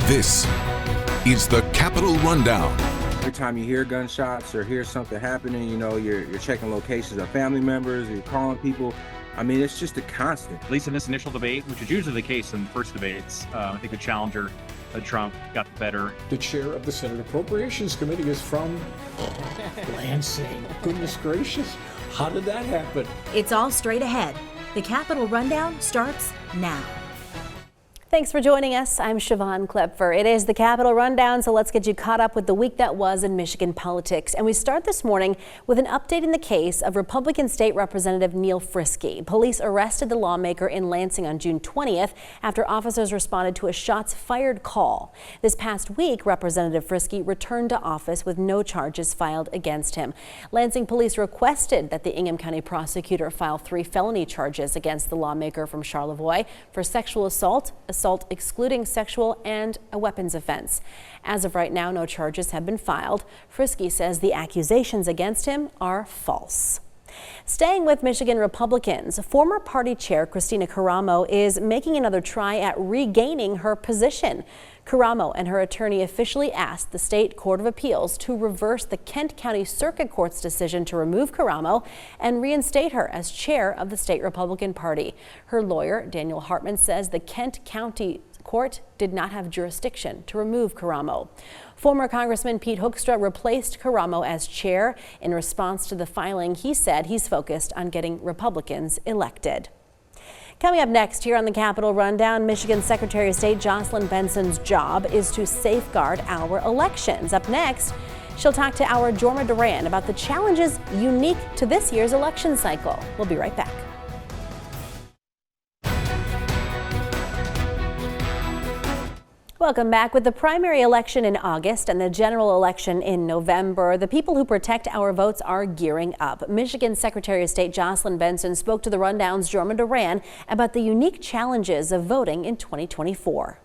This is the Capitol Rundown. Every time you hear gunshots or hear something happening, you know, you're checking locations of family members, you're calling people. I mean, it's just a constant. At least in this initial debate, which is usually the case in the first debates, I think the challenger, Trump, got the better. The chair of the Senate Appropriations Committee is from Lansing. Goodness gracious, how did that happen? It's all straight ahead. The Capitol Rundown starts now. Thanks for joining us. I'm Siobhan Klepfer. It is the Capitol Rundown, so let's get you caught up with the week that was in Michigan politics. And we start this morning with an update in the case of Republican State Representative Neil Frisky. Police arrested the lawmaker in Lansing on June 20th after officers responded to a shots fired call. This past week, Representative Frisky returned to office with no charges filed against him. Lansing police requested that the Ingham County prosecutor file 3 felony charges against the lawmaker from Charlevoix for sexual assault excluding sexual, and a weapons offense. As of right now, no charges have been filed. Frisky says the accusations against him are false. Staying with Michigan Republicans, former party chair Kristina Karamo is making another try at regaining her position. Karamo and her attorney officially asked the State Court of Appeals to reverse the Kent County Circuit Court's decision to remove Karamo and reinstate her as chair of the state Republican Party. Her lawyer, Daniel Hartman, says the Kent County Court did not have jurisdiction to remove Karamo. Former Congressman Pete Hoekstra replaced Karamo as chair. In response to the filing, he said he's focused on getting Republicans elected. Coming up next here on the Capitol Rundown, Michigan Secretary of State Jocelyn Benson's job is to safeguard our elections. Up next, she'll talk to our Jorma Duran about the challenges unique to this year's election cycle. We'll be right back. Welcome back. With the primary election in August and the general election in November, the people who protect our votes are gearing up. Michigan Secretary of State Jocelyn Benson spoke to the Rundown's Jorma Duran about the unique challenges of voting in 2024.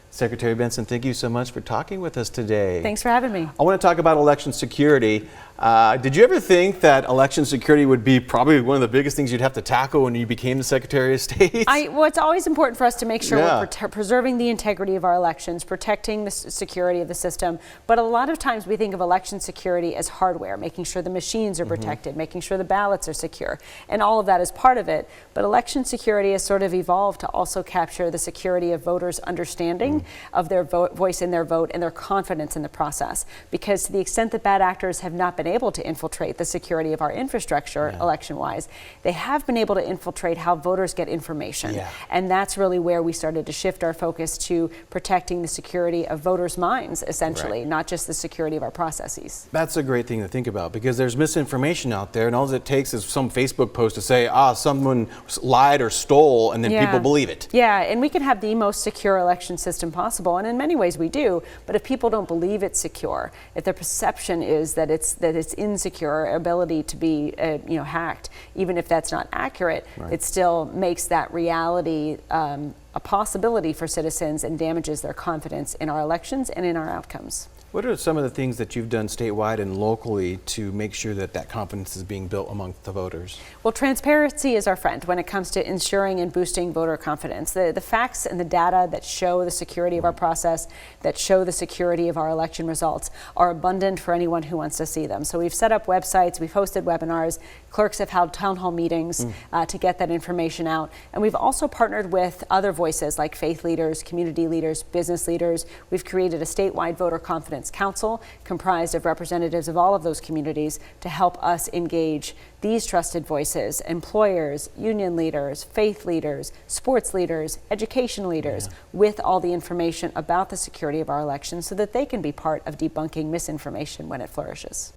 Secretary Benson, thank you so much for talking with us today. Thanks for having me. I want to talk about election security. Did you ever think that election security would be probably one of the biggest things you'd have to tackle when you became the Secretary of State? Well, it's always important for us to make sure we're preserving the integrity of our elections, protecting the security of the system. But a lot of times we think of election security as hardware, making sure the machines are protected, making sure the ballots are secure, and all of that is part of it. But election security has sort of evolved to also capture the security of voters' understanding of their voice in their vote and their confidence in the process. Because to the extent that bad actors have not been able to infiltrate the security of our infrastructure election-wise, they have been able to infiltrate how voters get information. And that's really where we started to shift our focus to protecting the security of voters' minds, essentially, not just the security of our processes. That's a great thing to think about, because there's misinformation out there, and all it takes is some Facebook post to say, someone lied or stole, and then people believe it. Yeah, and we can have the most secure election system possible, and in many ways we do, but if people don't believe it's secure, if their perception is that it's insecure, ability to be hacked, even if that's not accurate, it still makes that reality a possibility for citizens and damages their confidence in our elections and in our outcomes. What are some of the things that you've done statewide and locally to make sure that that confidence is being built among the voters? Well, transparency is our friend when it comes to ensuring and boosting voter confidence. The facts and the data that show the security of our process, that show the security of our election results, are abundant for anyone who wants to see them. So we've set up websites, we've hosted webinars, clerks have held town hall meetings to get that information out. And we've also partnered with other voices like faith leaders, community leaders, business leaders. We've created a statewide voter confidence council comprised of representatives of all of those communities to help us engage these trusted voices, employers, union leaders, faith leaders, sports leaders, education leaders, with all the information about the security of our elections so that they can be part of debunking misinformation when it flourishes.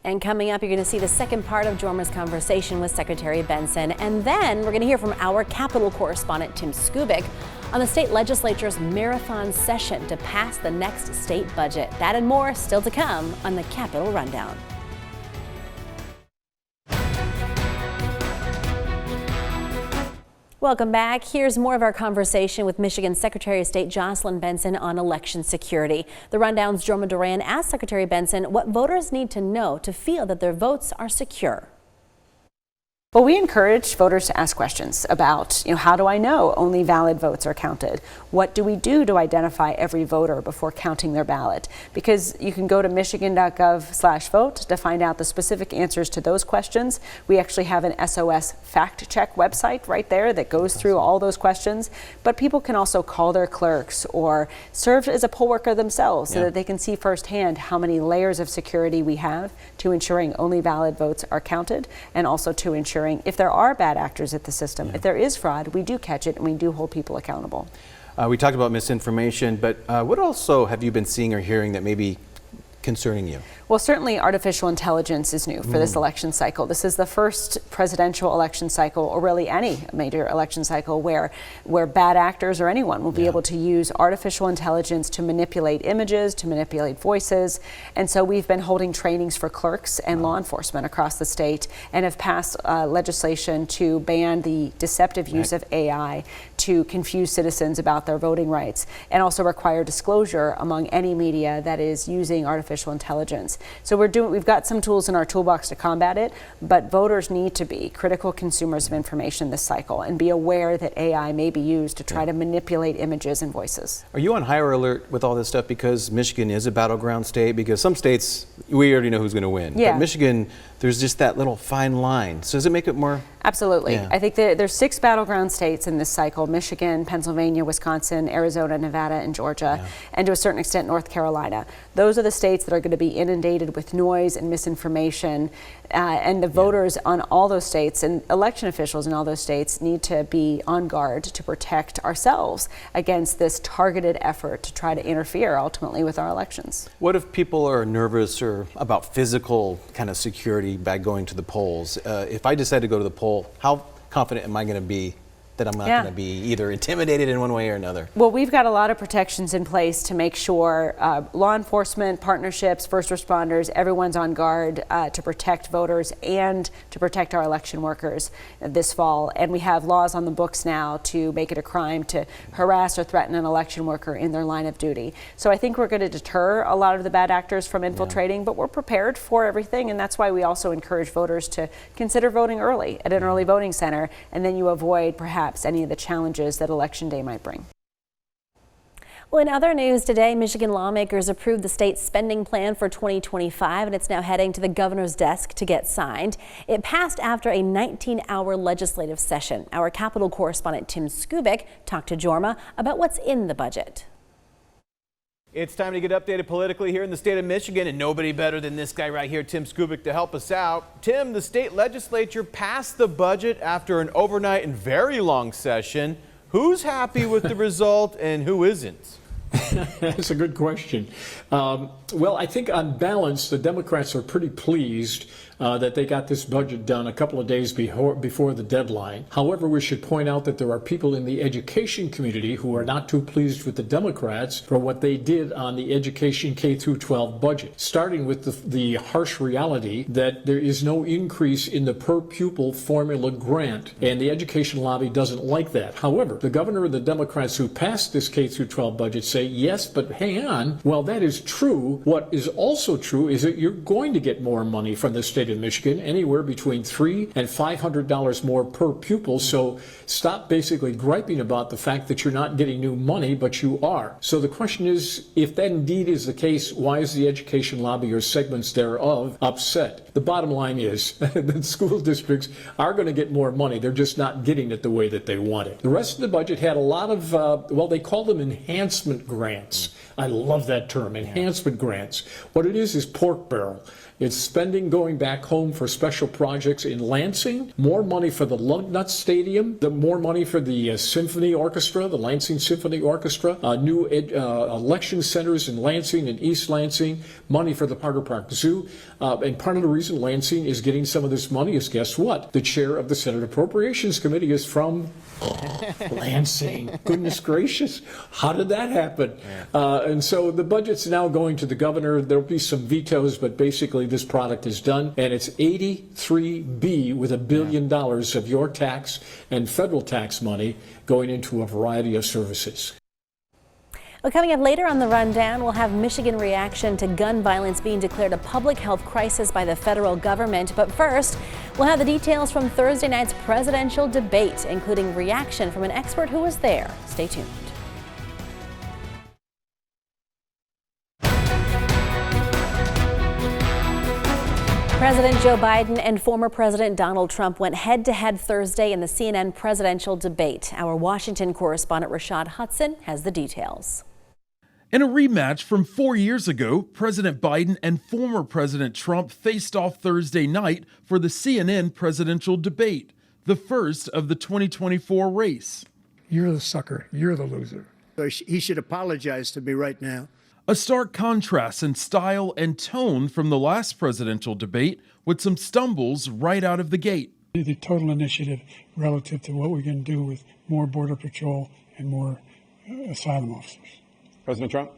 And coming up, you're going to see the second part of Jorma's conversation with Secretary Benson. And then we're going to hear from our Capitol correspondent, Tim Skubic, on the state legislature's marathon session to pass the next state budget. That and more still to come on the Capitol Rundown. Welcome back. Here's more of our conversation with Michigan Secretary of State Jocelyn Benson on election security. The Rundown's Jorma Duran asked Secretary Benson what voters need to know to feel that their votes are secure. Well, we encourage voters to ask questions about, how do I know only valid votes are counted? What do we do to identify every voter before counting their ballot? Because you can go to michigan.gov/vote to find out the specific answers to those questions. We actually have an SOS fact check website right there that goes through all those questions. But people can also call their clerks or serve as a poll worker themselves so that they can see firsthand how many layers of security we have to ensuring only valid votes are counted, and also to ensuring if there are bad actors at the system, if there is fraud, we do catch it and we do hold people accountable. We talked about misinformation, but what also have you been seeing or hearing that may be concerning you? Well, certainly artificial intelligence is new for this election cycle. This is the first presidential election cycle, or really any major election cycle, where bad actors or anyone will be able to use artificial intelligence to manipulate images, to manipulate voices. And so we've been holding trainings for clerks and law enforcement across the state, and have passed legislation to ban the deceptive use of AI to confuse citizens about their voting rights, and also require disclosure among any media that is using artificial intelligence. So we've got some tools in our toolbox to combat it, but voters need to be critical consumers of information this cycle and be aware that AI may be used to try to manipulate images and voices. Are you on higher alert with all this stuff because Michigan is a battleground state? Because some states, we already know who's going to win. Yeah. But Michigan, there's just that little fine line. So does it make it more? Absolutely. Yeah. I think there's 6 battleground states in this cycle: Michigan, Pennsylvania, Wisconsin, Arizona, Nevada, and Georgia, and to a certain extent North Carolina. Those are the states that are going to be inundated with noise and misinformation, and the voters on all those states and election officials in all those states need to be on guard to protect ourselves against this targeted effort to try to interfere ultimately with our elections. What if people are nervous or about physical kind of security by going to the polls? If I decide to go to the poll, how confident am I going to be that I'm not going to be either intimidated in one way or another? Well, we've got a lot of protections in place to make sure law enforcement, partnerships, first responders, everyone's on guard to protect voters and to protect our election workers this fall. And we have laws on the books now to make it a crime to harass or threaten an election worker in their line of duty. So I think we're going to deter a lot of the bad actors from infiltrating, but we're prepared for everything. And that's why we also encourage voters to consider voting early at an early voting center, and then you avoid perhaps any of the challenges that Election Day might bring. Well, in other news today, Michigan lawmakers approved the state's spending plan for 2025, and it's now heading to the governor's desk to get signed. It passed after a 19-hour legislative session. Our Capitol correspondent Tim Skubic talked to Jorma about what's in the budget. It's time to get updated politically here in the state of Michigan, and nobody better than this guy right here, Tim Skubic, to help us out. Tim, the state legislature passed the budget after an overnight and very long session. Who's happy with the result and who isn't? That's a good question. Well, I think on balance, the Democrats are pretty pleased that they got this budget done a couple of days before the deadline. However, we should point out that there are people in the education community who are not too pleased with the Democrats for what they did on the education K-12 budget, starting with the harsh reality that there is no increase in the per pupil formula grant, and the education lobby doesn't like that. However, the governor and the Democrats who passed this K-12 budget say, yes, but hang on, well, that is true. What is also true is that you're going to get more money from the state of Michigan, anywhere between $300 and $500 more per pupil. So stop basically griping about the fact that you're not getting new money, but you are. So the question is, if that indeed is the case, why is the education lobby or segments thereof upset? The bottom line is that school districts are going to get more money. They're just not getting it the way that they want it. The rest of the budget had a lot of, well, they call them enhancement grants. I love that term, enhancement grants. What it is pork barrel. It's spending going back home for special projects in Lansing, more money for the Lugnut Stadium, more money for the Symphony Orchestra, the Lansing Symphony Orchestra, new election centers in Lansing and East Lansing, money for the Parker Park Zoo. And part of the reason Lansing is getting some of this money is, guess what? The chair of the Senate Appropriations Committee is from Lansing. Goodness gracious. How did that happen? And so the budget's now going to the governor. There'll be some vetoes, but basically this product is done. And it's 83B with $1 billion of your tax and federal tax money going into a variety of services. Well, coming up later on the rundown, we'll have Michigan reaction to gun violence being declared a public health crisis by the federal government. But first, we'll have the details from Thursday night's presidential debate, including reaction from an expert who was there. Stay tuned. President Joe Biden and former President Donald Trump went head-to-head Thursday in the CNN presidential debate. Our Washington correspondent Rashad Hudson has the details. In a rematch from 4 years ago, President Biden and former President Trump faced off Thursday night for the CNN presidential debate, the first of the 2024 race. You're the sucker. You're the loser. He should apologize to me right now. A stark contrast in style and tone from the last presidential debate, with some stumbles right out of the gate. The total initiative relative to what we're going to do with more Border Patrol and more asylum officers. President Trump?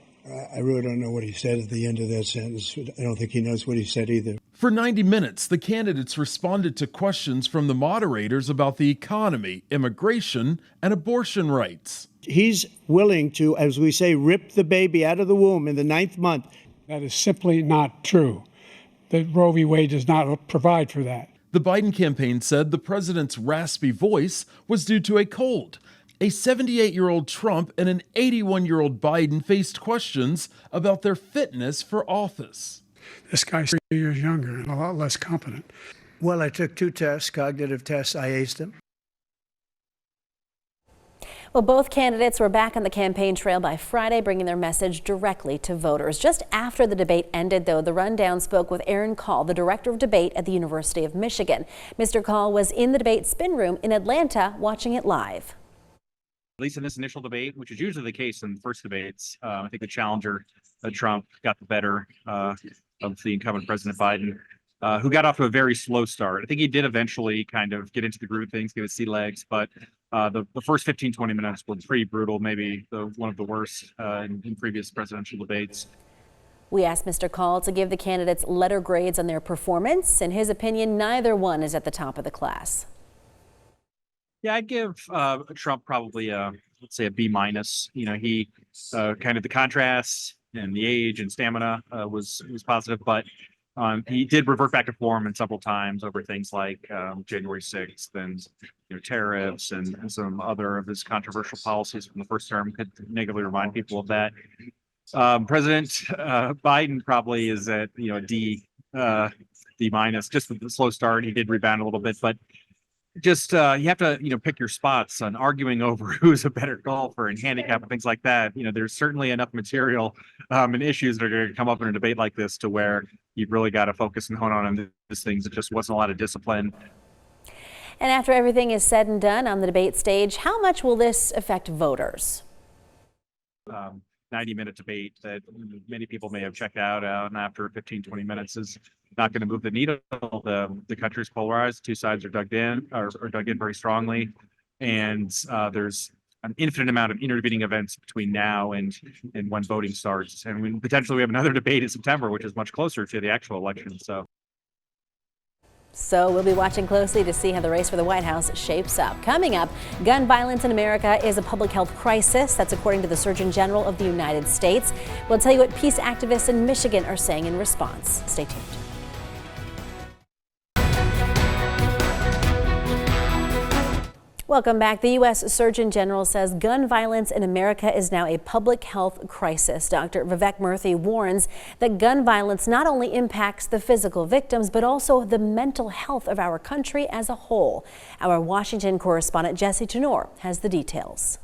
I really don't know what he said at the end of that sentence. I don't think he knows what he said either. For 90 minutes, the candidates responded to questions from the moderators about the economy, immigration, and abortion rights. He's willing to, as we say, rip the baby out of the womb in the 9th month. That is simply not true. The Roe v. Wade does not provide for that. The Biden campaign said the president's raspy voice was due to a cold. A 78-year-old Trump and an 81-year-old Biden faced questions about their fitness for office. This guy's 3 years younger and a lot less competent. Well, I took 2 tests, cognitive tests. I aced them. Well, both candidates were back on the campaign trail by Friday, bringing their message directly to voters. Just after the debate ended, though, the rundown spoke with Aaron Call, the director of debate at the University of Michigan. Mr. Call was in the debate spin room in Atlanta watching it live. At least in this initial debate, which is usually the case in first debates, I think the challenger, Trump, got the better of the incumbent President Biden, who got off to a very slow start. I think he did eventually kind of get into the groove of things, give his sea legs, but the first 15, 20 minutes were pretty brutal, maybe one of the worst in previous presidential debates. We asked Mr. Call to give the candidates letter grades on their performance. In his opinion, neither one is at the top of the class. Yeah, I'd give Trump probably let's say a B minus. You know, he kind of the contrast and the age and stamina was positive, but he did revert back to form in several times over things like January 6th and tariffs and some other of his controversial policies from the first term could negatively remind people of that. President Biden probably is at a D minus, just with the slow start. He did rebound a little bit, but just you have to pick your spots on arguing over who's a better golfer and handicap and things like that. There's certainly enough material and issues that are going to come up in a debate like this to where you've really got to focus and hone on these things. It just wasn't a lot of discipline. And after everything is said and done on the debate stage, how much will this affect voters? 90-minute debate that many people may have checked out and after 15, 20 minutes is not going to move the needle. The country's polarized. Two sides are dug in very strongly. And there's an infinite amount of intervening events between now and when voting starts. And potentially we have another debate in September, which is much closer to the actual election. So we'll be watching closely to see how the race for the White House shapes up. Coming up, gun violence in America is a public health crisis. That's according to the Surgeon General of the United States. We'll tell you what peace activists in Michigan are saying in response. Stay tuned. Welcome back. The U.S. Surgeon General says gun violence in America is now a public health crisis. Dr. Vivek Murthy warns that gun violence not only impacts the physical victims, but also the mental health of our country as a whole. Our Washington correspondent Jesse Tenor has the details.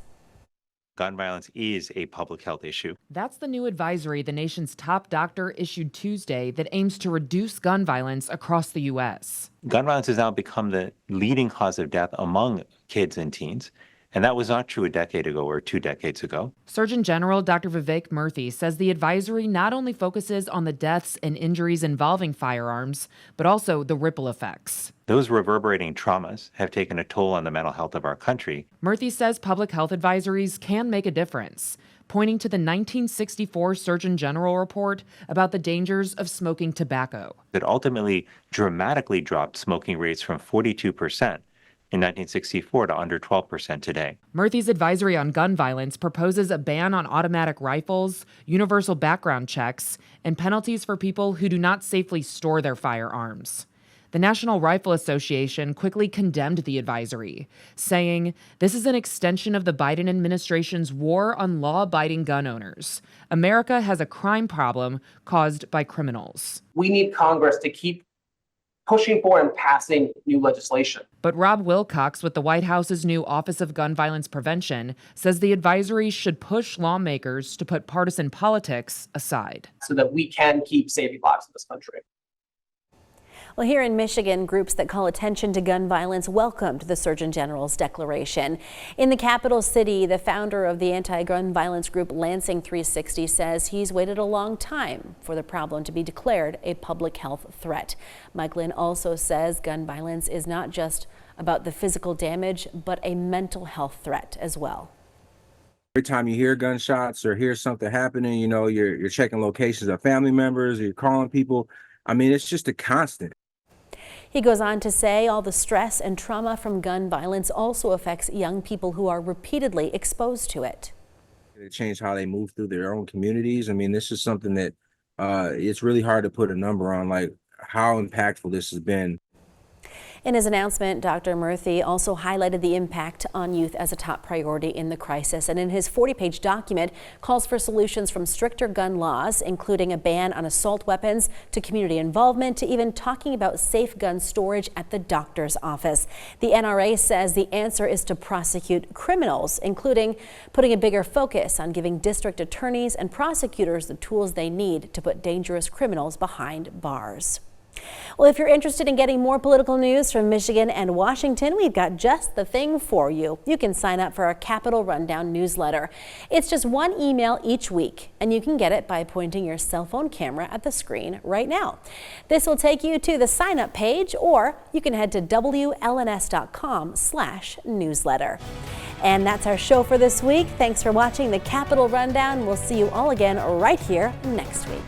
Gun violence is a public health issue. That's the new advisory the nation's top doctor issued Tuesday that aims to reduce gun violence across the U.S. Gun violence has now become the leading cause of death among kids and teens. And that was not true a decade ago or 2 decades ago. Surgeon General Dr. Vivek Murthy says the advisory not only focuses on the deaths and injuries involving firearms, but also the ripple effects. Those reverberating traumas have taken a toll on the mental health of our country. Murthy says public health advisories can make a difference, pointing to the 1964 Surgeon General report about the dangers of smoking tobacco. That ultimately dramatically dropped smoking rates from 42% in 1964 to under 12% today. Murthy's advisory on gun violence proposes a ban on automatic rifles, universal background checks, and penalties for people who do not safely store their firearms. The National Rifle Association quickly condemned the advisory, saying, "This is an extension of the Biden administration's war on law-abiding gun owners. America has a crime problem caused by criminals." We need Congress to keep pushing for and passing new legislation. But Rob Wilcox with the White House's new Office of Gun Violence Prevention says the advisory should push lawmakers to put partisan politics aside, so that we can keep saving lives in this country. Well, here in Michigan, groups that call attention to gun violence welcomed the Surgeon General's declaration. In the capital city, the founder of the anti-gun violence group Lansing 360 says he's waited a long time for the problem to be declared a public health threat. Mike Lynn also says gun violence is not just about the physical damage, but a mental health threat as well. Every time you hear gunshots or hear something happening, you know, you're checking locations of family members, you're calling people. I mean, it's just a constant. He goes on to say all the stress and trauma from gun violence also affects young people who are repeatedly exposed to it. It changed how they move through their own communities. I mean, this is something that it's really hard to put a number on, like how impactful this has been. In his announcement, Dr. Murthy also highlighted the impact on youth as a top priority in the crisis, and in his 40-page document calls for solutions from stricter gun laws, including a ban on assault weapons, to community involvement, to even talking about safe gun storage at the doctor's office. The NRA says the answer is to prosecute criminals, including putting a bigger focus on giving district attorneys and prosecutors the tools they need to put dangerous criminals behind bars. Well, if you're interested in getting more political news from Michigan and Washington, we've got just the thing for you. You can sign up for our Capitol Rundown newsletter. It's just one email each week, and you can get it by pointing your cell phone camera at the screen right now. This will take you to the sign up page, or you can head to WLNS.com/newsletter. And that's our show for this week. Thanks for watching the Capitol Rundown. We'll see you all again right here next week.